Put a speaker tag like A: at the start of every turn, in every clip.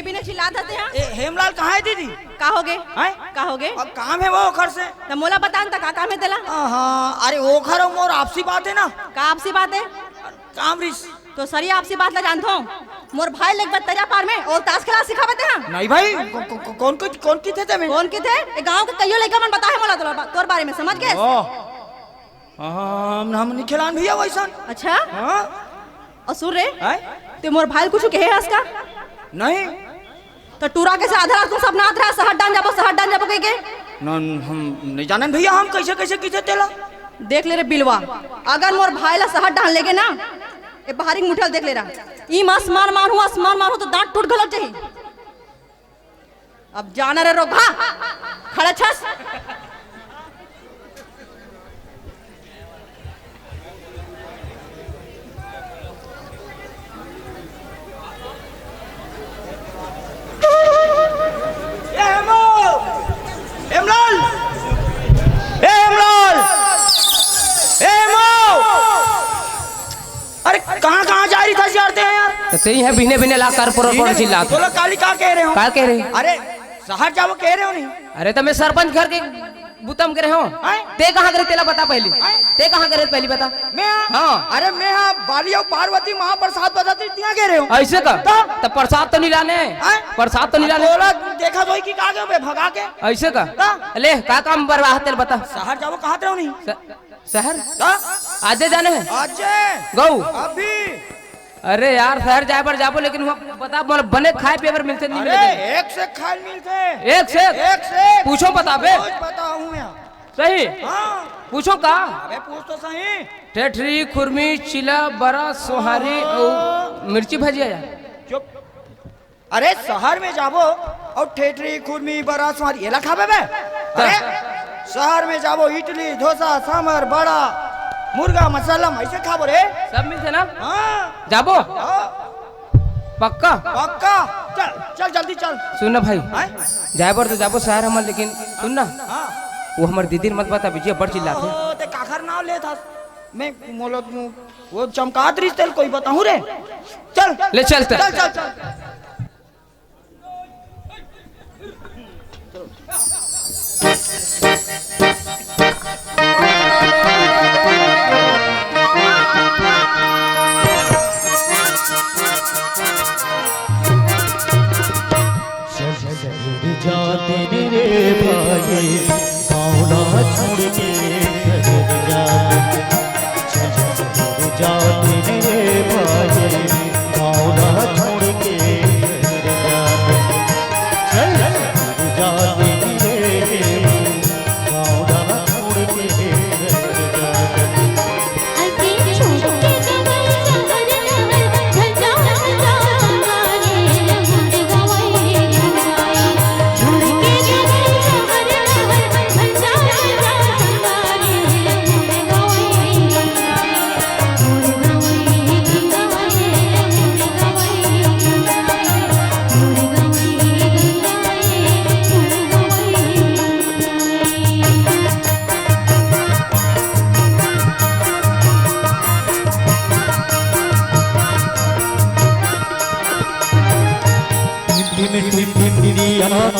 A: बिने बिने चिल्ला देते हैं।
B: हेमलाल कहाँ है दीदी?
A: का हो गए? का हो गए?
B: अब काम है वो ओखर से।
A: तो मोला बता न का काम है तेला?
B: हाँ अरे ओखर और मोर आपसी बात है ना।
A: का आपसी बात है?
B: काम रिस
A: तो सरी आपसी बात ला जानता हूँ। मोर भाई लेक बत्तजा पार में और ताश खेला सिखावते हैं।
B: नहीं भाई कौन की थे तमे?
A: कौन की थे? गांव के कईयो लड़का मन बता है मोला तोर बारे में समझ गए?
B: हम नहीं खिलान भैया वैसा।
A: अच्छा
B: हाँ
A: और सुन रे ते मोर भाई कुछ कहे हंस का
B: नहीं
A: तो टूरा के से आधा रात को सब नाथ रहा शहर डान जाबो कह के
B: हम नहीं जानन भैया हम कैसे कैसे किसे तेला।
A: देख ले रे बिलवा अगर मोर भाई ला शहर डाल लेगे ना ए बाहरी मुठल देख ले रहा ई आसमान मारू तो दांत टूट गलत जाही। अब जाना रे रोगा खड़ा छस
B: अरे कहाँ जा रही था यारते हैं यार?
C: तो सही है बिने बिने ला कर पर चिल्ला
B: बोलो काली का कह रहे हो?
C: का कह रहे?
B: अरे शहर जाओ कह रहे हो नहीं?
C: अरे तो मैं सरपंच घर के बुतम करे हो। ते कहाँ करे तेला बता पहले। ते कहाँ करे पहले बता।
B: मैं
C: हाँ
B: अरे मैं बाली और पार्वती महाप्रसाद बजाती तिया कह रहे हो?
C: ऐसे का तो प्रसाद तो नहीं लाने। प्रसाद तो नहीं लाने।
B: बोला देखा तो कि का गए भगा के
C: ऐसे का ले का काम बर्बाद तेल बता।
B: शहर जाओ कहाँ थे नहीं?
C: शहर आज जाने हैं
B: आज
C: गौ
B: अभी।
C: अरे यार शहर जाए पर जाबो लेकिन बता बने खाए पिए पर मिलते नहीं मिलते।
B: एक से खाए मिलते
C: एक से पूछो बता बे
B: बताऊं मैं
C: सही।
B: हाँ
C: पूछो का
B: अबे पूछ तो सही।
C: टेठरी खुरमी चिला बरा सोहारी और मिर्ची भजिया यार
B: चुप। अरे शहर में जाबो और ठेठरी खुरमी बरा सोहारी ये खाबे बे। अरे शहर में जाबो इडली डोसा सांभर बड़ा मुर्गा मसाला ऐसे खाबो रे
C: सब मिलते ना।
B: हाँ
C: जाबो पक्का
B: पक्का चल चल जल्दी चल।
C: सुन भाई जाए पर तो जाबो शहर हमर लेकिन सुन ना वो हमारे दीदी मत बता बिजिया बड़ चिल्लाते
B: ते काखर नाव ले था मैं मोलो वो चमकात रिश्ते कोई बताऊं रे। चल
C: ले चलते
B: चल चल चल
D: जाते रे भाई भावना छोड़ के जाते रे भाई भावना छोड़ के चल जाते रे भावना छोड़ के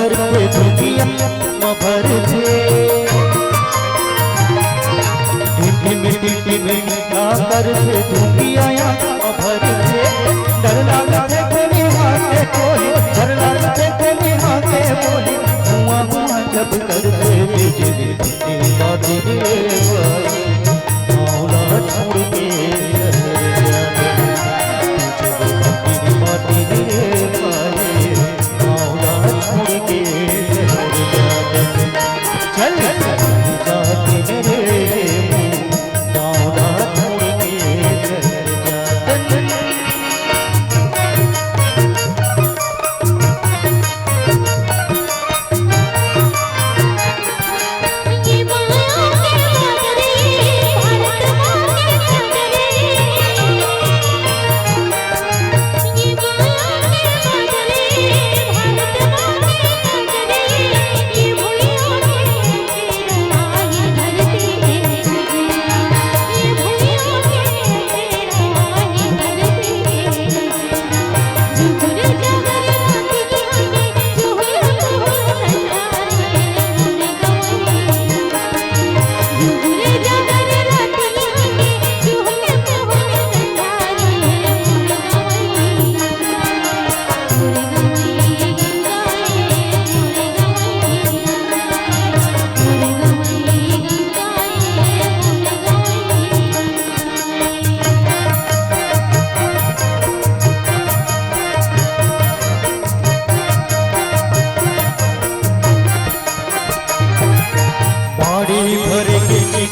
D: करते दुनिया भर थे करते दुनिया भर थे डर लगते कोई हाथे कोई डर लगते कोई हाथे बोली धुआं जब करते बिजली मौला छोड़ के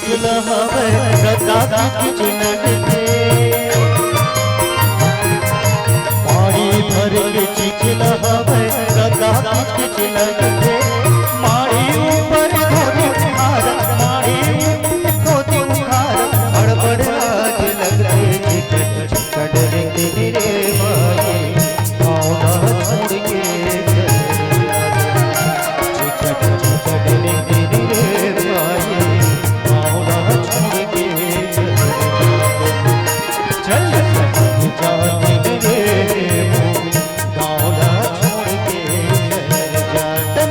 D: चिखला हवे दादा की चिनक थे माड़ी भर के चिखला हवे दादा की चिनक थे माड़ी ऊपर धोती उखाड़ा माड़ी धोती उखाड़ा बड़बड़ आज लगते चिकट चिकट रे तेरे माये आओ ना छोड़ के चिकट चिकट रे तेरे माये आओ ना छोड़ के चल जाते रे आओ ना छोड़ के जाते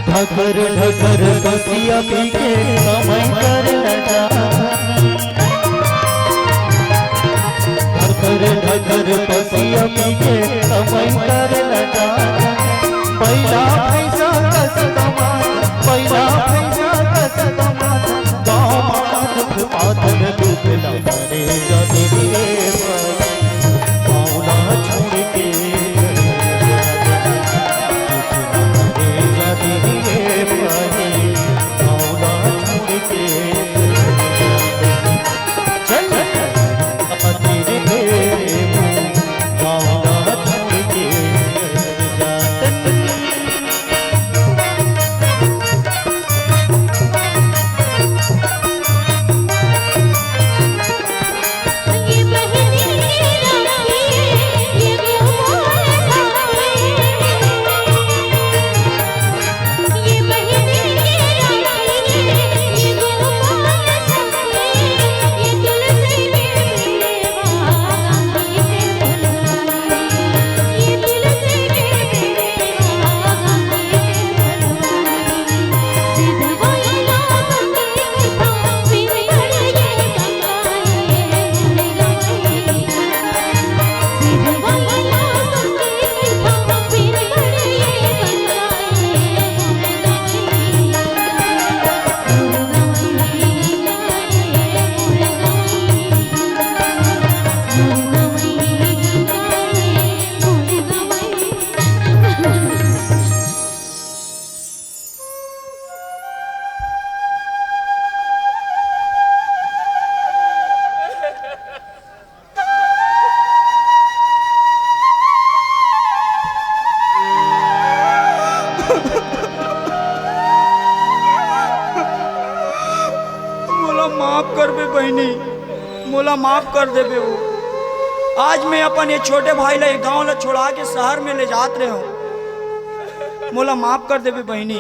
D: ढकर ढकर बसिया पी के समय कर लगा ढकर ढकर बसिया पी के समय कर लगा पैला पैसा कस कमाता पैला पैसा कस कमाता गाँव माधन दुख लगे जाते रे मौला छोड़ के
B: माफ कर बे बहनी मोला माफ कर दे बे वो आज मैं अपन ये छोटे भाई ला गांव ला छोड़ा के शहर में ले जात रहे हूँ मोला माफ कर दे बे बहनी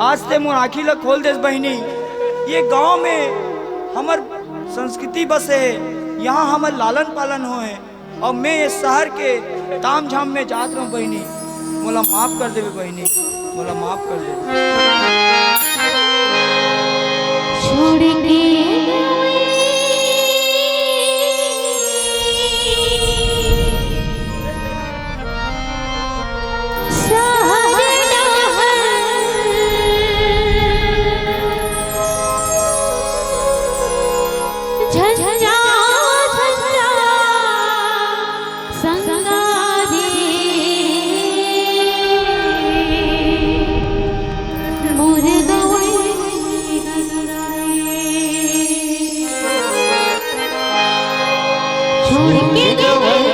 B: आज ते मोर आँखी ला खोल दे बहनी ये गांव में हमर संस्कृति बसे यहाँ हमर लालन पालन हो है और मैं ये शहर के ताम झाम में जात रहा हूँ बहनी मोला माफ कर दे बे बहनी मोला माफ कर दे
E: छोड़ के छोड़ के
D: गवैया